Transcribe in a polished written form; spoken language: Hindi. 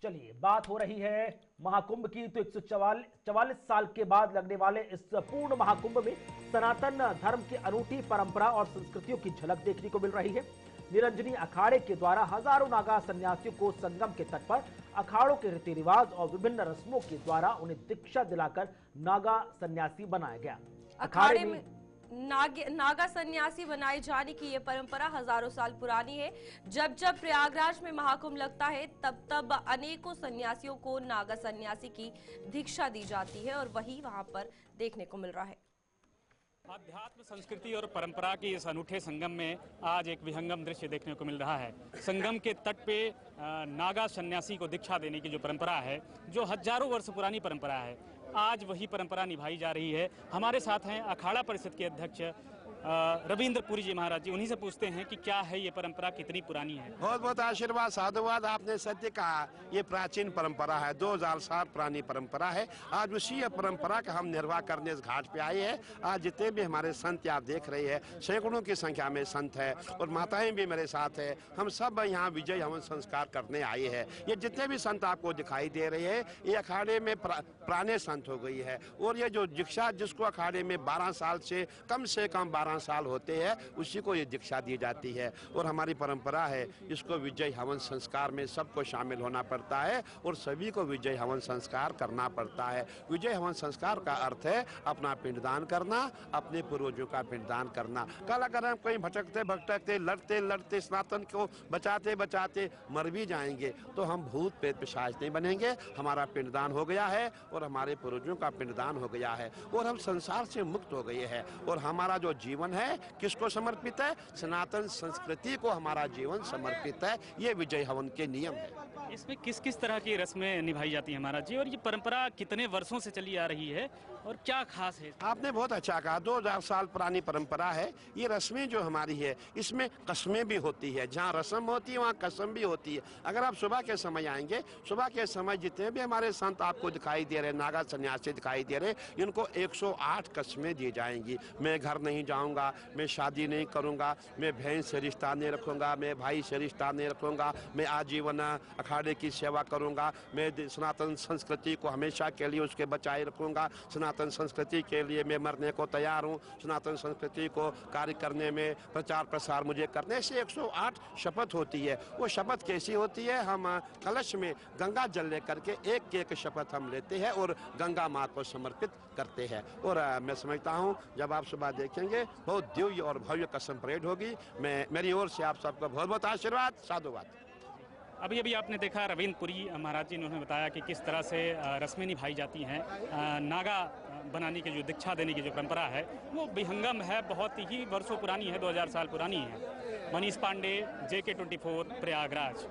चलिए बात हो रही है महाकुंभ की, तो 144 साल के बाद लगने वाले इस पूर्ण महाकुंभ में सनातन धर्म की अनूठी परंपरा और संस्कृतियों की झलक देखने को मिल रही है। निरंजनी अखाड़े के द्वारा हजारों नागा सन्यासियों को संगम के तट पर अखाड़ों के रीति रिवाज और विभिन्न रस्मों के द्वारा उन्हें दीक्षा दिलाकर नागा सन्यासी बनाया गया। अखाड़े में नागा सन्यासी बनाए जाने की ये परंपरा हजारों साल पुरानी है। जब जब प्रयागराज में महाकुंभ लगता है तब तब अनेकों सन्यासियों को नागा सन्यासी की दीक्षा दी जाती है और वही वहां पर देखने को मिल रहा है। आध्यात्म, संस्कृति और परंपरा के इस अनूठे संगम में आज एक विहंगम दृश्य देखने को मिल रहा है। संगम के तट पे नागा सन्यासी को दीक्षा देने की जो परंपरा है, जो हजारों वर्ष पुरानी परंपरा है, आज वही परंपरा निभाई जा रही है। हमारे साथ हैं अखाड़ा परिषद के अध्यक्ष रविंद्र पुरी जी महाराज जी। उन्हीं से पूछते हैं कि क्या है ये परंपरा, कितनी पुरानी है। बहुत बहुत आशीर्वाद, साधुवाद। आपने सत्य कहा, ये प्राचीन परंपरा है, 2000 साल पुरानी परंपरा है। आज उसी परंपरा का हम निर्वाह करने इस घाट पे आए हैं। आज जितने भी हमारे संत आप देख रहे हैं, सैकड़ों की संख्या में संत है और माताएं भी मेरे साथ है। हम सब यहाँ विजय हवन संस्कार करने आए हैं। ये जितने भी संत आपको दिखाई दे रहे हैं, ये अखाड़े में पुराने संत हो गई है। और ये जो दीक्षा जिसको अखाड़े में 12 साल से कम 12 साल होते हैं, उसी को ये दीक्षा दी जाती है। और हमारी परंपरा है, इसको विजय हवन संस्कार में सबको शामिल होना पड़ता है और सभी को विजय हवन संस्कार करना पड़ता है। विजय हवन संस्कार का अर्थ है अपना पिंडदान करना, अपने पूर्वजों का पिंडदान करना। कल अगर हम कहीं भटकते भटकते लड़ते लड़ते सनातन को बचाते बचाते मर भी जाएंगे तो हम भूत प्रेत पिशाच नहीं बनेंगे। हमारा पिंडदान हो गया है और हमारे पूर्वजों का पिंडदान हो गया है और हम संसार से मुक्त हो गए हैं। और हमारा जो जीवन है किसको समर्पित है? सनातन संस्कृति को हमारा जीवन समर्पित है। ये विजय हवन के नियम है। इसमें किस किस तरह की रस्में निभाई जाती है महाराज जी, और ये परंपरा कितने वर्षों से चली आ रही है और क्या खास है? आपने बहुत अच्छा कहा, 2000 साल पुरानी परंपरा है। ये रस्में जो हमारी है, इसमें कसमें भी होती है। जहाँ रस्म होती है वहाँ कसम भी होती है। अगर आप सुबह के समय आएंगे, सुबह के समय जितने भी हमारे संत आपको दिखाई दे रहे, नागा सन्यासी दिखाई दे रहे, इनको 108 कसमें दी जाएंगी। मैं घर नहीं जाऊंगा, मैं शादी नहीं करूंगा, मैं बहन से रिश्ता नहीं रखूंगा, मैं भाई से रिश्ता नहीं रखूंगा, मैं आजीवन अखाड़े की सेवा करूंगा, मैं सनातन संस्कृति को हमेशा के लिए उसके बचाए रखूंगा, सनातन संस्कृति के लिए मैं मरने को तैयार हूं, सनातन संस्कृति को कार्य करने में प्रचार प्रसार मुझे करने से 108 शपथ होती है। वो शपथ कैसी होती है? हम कलश में गंगा जल लेकर के एक एक शपथ हम लेते हैं और गंगा माँ को समर्पित करते हैं। और मैं समझता हूँ जब आप सुबह देखेंगे बहुत दिव्य और भव्य कसम परेड होगी। मैं मेरी ओर से आप सबका बहुत बहुत आशीर्वाद, साधुवाद। अभी अभी आपने देखा रविंद्र पुरी महाराज जी ने बताया कि किस तरह से रस्में निभाई जाती हैं। नागा बनाने की जो दीक्षा देने की जो परंपरा है वो विहंगम है, बहुत ही वर्षों पुरानी है, 2000 साल पुरानी है। मनीष पांडे, JK24, प्रयागराज।